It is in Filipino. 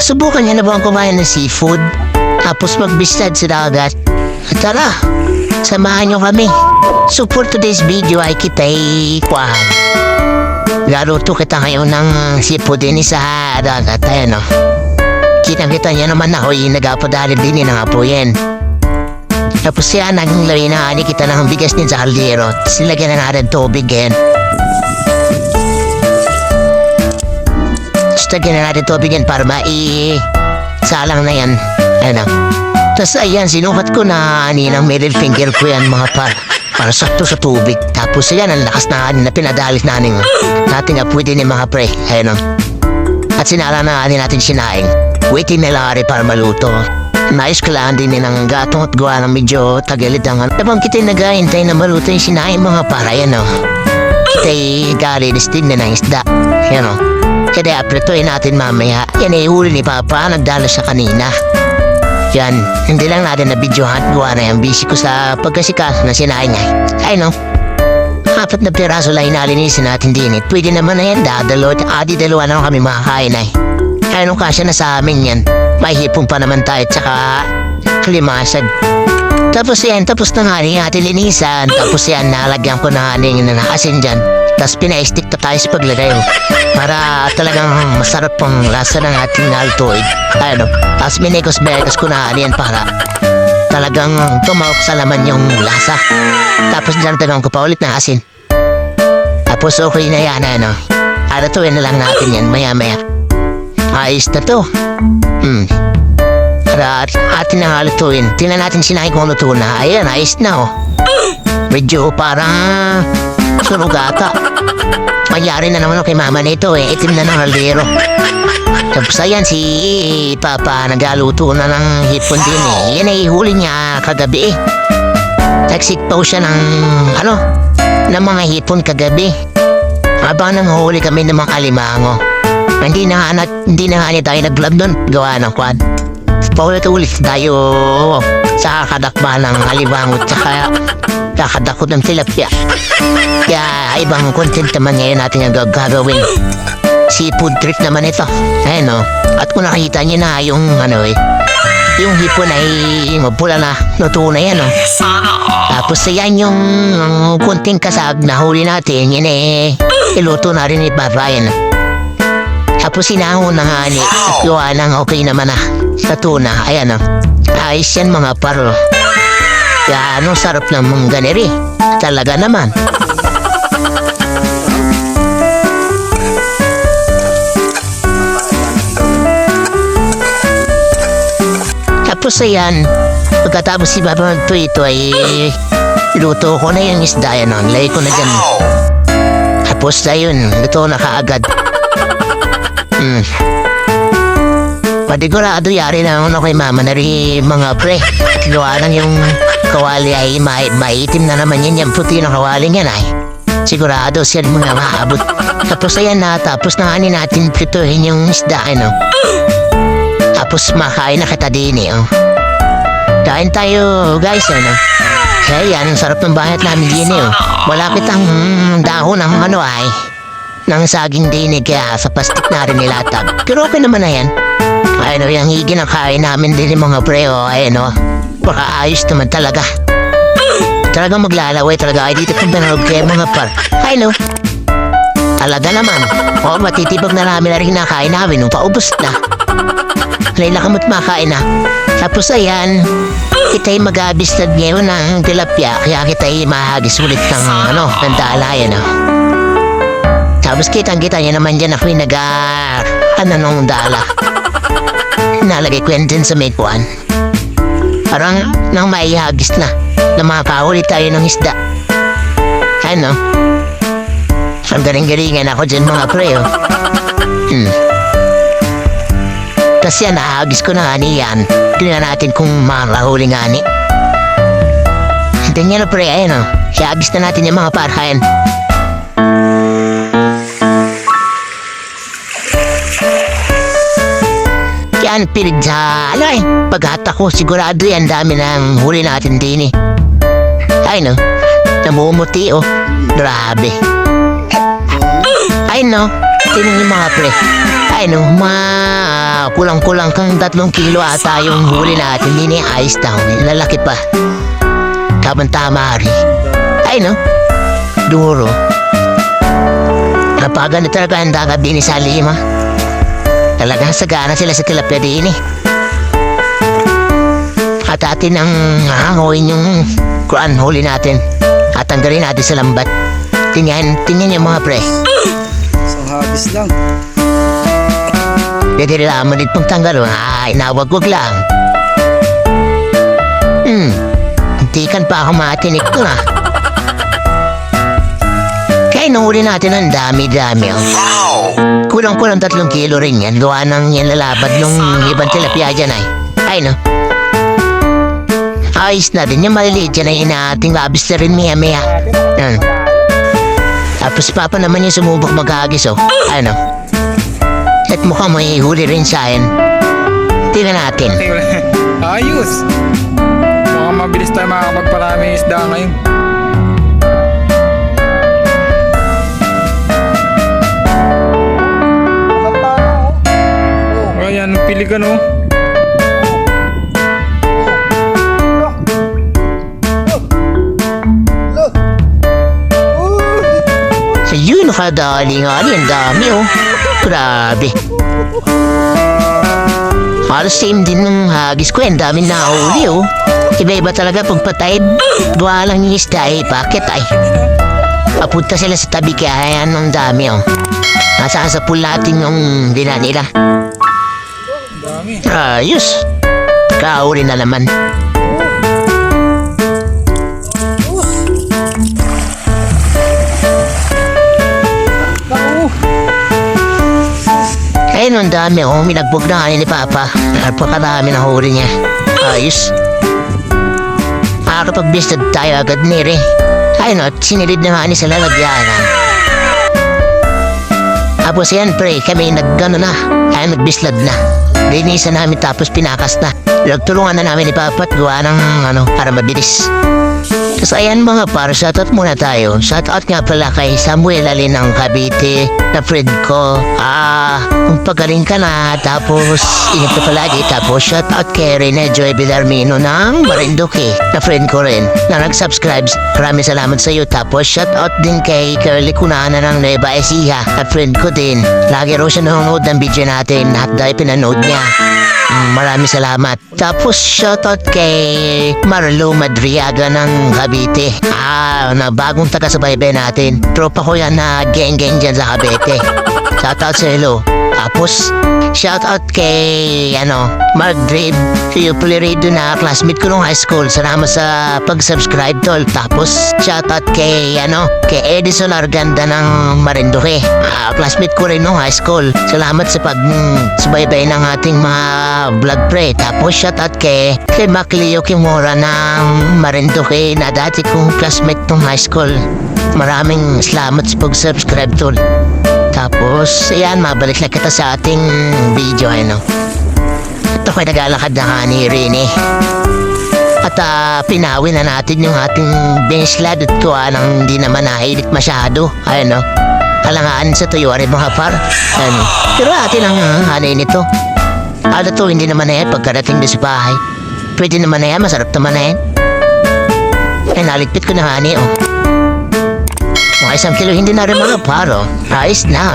Subukan niya na ba ang kumain ng seafood? Tapos magbistad sa dagat? Tara, samahan niyo kami. So for today's video ay kita'y kuhaan. Laruto kita ngayon ng seafood din sa dagat. Ayan o. Kitang-kita niya naman ako nagapadalib din ng apoyen. Tapos siya naging lawin na ani kita ng bigas din sa kaldero. Tapos nilagyan na natin tubig yan. Tapos lagyan na natin tubig yan para salang na yan. Ayan o. Tapos ayan, sinukat ko na ng middle finger ko yan mga para sakto sa tubig. Tapos ayan, ang lakas na pinadalit natin pwede ni mga pre. Ayan o. At sinala na natin sinaing. Waiting nila para maluto. Nais ko lang din ng gatong at gawa ng medyo tagalit ang Tapang kita'y naghahintay na maluto yung sinaing mga para. Ayan o. Kita'y galinis din na ng isda. Ayan o. Kaya apretoy natin mamaya. Yan ay huli ni Papa, nagdala siya kanina. Yan, hindi lang natin na videohan. Gawa na yung busy ko sa pagkasikas na sinaing ay. Ay no. 4 na piraso lang inalinisin natin din. Pwede naman na yan, dalawa na kami makakain ay. Ay nung kasya na sa amin yan. May hipong pa naman tayo tsaka kalimasag. Tapos yan, tapos na nga natin linisan. Tapos yan, nalagyan ko na ng asin dyan. Tapos pina-stick na tayo sa paglagay. Para talagang masarap pang lasa ng ating altoid. Ano? Tapos minekos-bekos ko na yan para talagang tumawak sa laman yung lasa. Tapos dyan tagang ko pa ulit na asin. Tapos okay na yan, ano? Aratuin na lang natin yan, maya-maya. Ayos na to. Para atin na halutuin. Tingnan natin sinahin kung luto na. Ayan, ayos na oh. Medyo parang surugata. Mayari na naman kay mama nito eh. Itim na ng haldero. Tapos ayan si Papa nagaluto na ng hipon din eh. Yan ay huli niya kagabi eh. Nagsikpaw siya ng ng mga hipon kagabi. Habang nanghuli kami ng mga alimango. Hindi na nga tayo nag-vlog doon. Gawa ng quad. Paulit-ulit tayo sa kakadakba ng alimango tsaka kakadakot ng tilapia. Kaya ibang content naman ngayon natin ang gagawin. Seafood trip naman ito. Ayan o. At kung nakita niyo na yung yung hipon ay pula na luto na yan o. Tapos yan yung kunting kasag na huli natin. Yan iluto na rin ni Brian. Tapos sinahon na nga at gawa ng okay naman na sa tuna. Ayan o. Ayos yan mga paro. Kaya sarap ng mga ganiri. Talaga naman. Tapos ayan, pagkatapos si Papa ito ay luto ko na yung isda yan o. Lagay ko na dyan. Tapos ayun, luto na kaagad. Padigurado yari na kay mama na rin mga pre. Gawa lang yung kawali ay maitim na naman yan. Yung puti ng kawali yan ay sigurado siya mga maabot. Tapos ayan na, tapos na natin prituhin yung isda tapos makain na kita din Kain tayo guys Kaya yan, sarap ng bayat namin din Malapit ang dahon ng ng saging dinig kaya sa plastic na rin nilatag. Pero okay naman na yan. Yung higin ang kain namin din yung mga preo. Baka ayos naman talaga. Talagang maglalaway talaga. Ay dito kung pinanood kayo mga par. Talaga naman. Matitibag na namin na rin nakain namin nung paubos na. Layla kamot makain na. Tapos ayan, kita'y mag-abistad ngayon ng tilapia. Kaya kita'y mahagis ulit ng dalayan Tapos kitang-kita niya naman dyan ako'y nung dala. Nalagay ko yan dyan sa may kuwan. Parang nang maihagis na makahuli tayo ng isda. Ang galing-galingan ako dyan mga pre Tapos yan, nahagis ko na nga yan. Tingnan natin kung makahuli nga ni. Tingnan na pre, ihagis na natin yung mga parhayan. Yan, pilig sa paghata ko, sigurado yan, dami ng huli natin din namumuti grabe. Tingnan yung mga pre. kulang-kulang kang 3 kilo ata yung huli natin. Hindi na ayos daw. Lalaki pa. Tama-tama rin. Ay no? Duro. Napaganda talaga ang dagat din sa lima. Talagang sagana sila sa tilapia din eh. At atin ang hangoyin yung kuan huli natin. At tanggalin natin sa lambat. Tingnan yung mga pre. Sa habis lang. Dede lang mo pang tanggal. Ay, nawag-wag lang. Hintikan pa ako matinik to na. Kaya nahuli natin ang dami-dami. Oh. Kulang-kulang 3 kilo rin yan. Gawa ng yan lalabad nung ibang tilapia dyan ay. Ay no. Ayos na rin yung maliliit yan ay inaating labis na rin maya-maya. Tapos papa naman yung sumubok mag-agis oh. Ano? At mukhang may huli rin sa akin. Tingnan natin. Ayos. Mukhang mabilis tayo makakapagparami isda ngayon. Ayan, pili ka no. Sa yun, nakadali nga rin. Ang dami oh. Grabe. Halos same din ng hagis ko. Ang daming nahuli oh. Iba-iba talaga pagpatay. Gawa lang yung isda eh. Bakit ay? Papunta sila sa tabi kaya yan ang dami oh. Nasaan sa pool natin yung dina nila. Ayos. Kauri na naman. Ayun, ang dami oh. Minagbog na kanin ni Papa. Napakarami na huli niya. Ayos. Makakapagbistad tayo agad nire. Ayun oh, sinilid na nga ni sa lalagyanan. Tapos yan pre, kami naggano na. Ayun, nagbislad na. Linisan namin tapos pinakas na. Nagtulungan na namin ni Papa at gawa ng para mabilis. Tapos ayan mga par, shoutout muna tayo. Shoutout nga pala kay Samuel Alin ng Cavite, na friend ko. Kung pagaling ka na, tapos ingat ka palagi. Tapos shoutout kay Rene Joy Villarmino ng Marinduque, na friend ko rin, na nag-subscribe. Maraming salamat sa iyo. Tapos shoutout din kay Curly Cunana ng Nueva Ecija, na friend ko din. Lagi raw siya nanonood ng video natin at dahil pinanood niya. Maraming salamat. Tapos shoutout kay Marlo Madriaga ng Cavite. Na bagong taga-subaybay natin. Tropa ko yan na geng-geng dyan sa Cavite. Shoutout sa hello. Tapos shoutout kay Mark Drake, Puliredo na classmate ko nung high school. Salamat sa pag-subscribe tol. Tapos shoutout kay Edison Arganda ng Marinduque. Classmate ko rin nung high school. Salamat sa pag-subaybay ng ating mga vlog pre. Tapos shoutout kay Macleo Kimura ng Marinduque na dati kong classmate nung high school. Maraming salamat sa pag-subscribe tol. Tapos, ayan, mabalik na kita sa ating video, Ito ko'y naglalakad na nga ni Rene. At pinawin na natin yung ating benslad at kuha nang hindi naman nahilit masyado. Kalangaan sa tuyo rin mga par. Pero atin ang hanay nito. To, hindi naman na yan pagkarating doon sa bahay. Pwede naman na yan, masarap naman na yan. Naligpit ko na hanay, Mga 1 kilo, hindi na rin mga paro. Ayos na.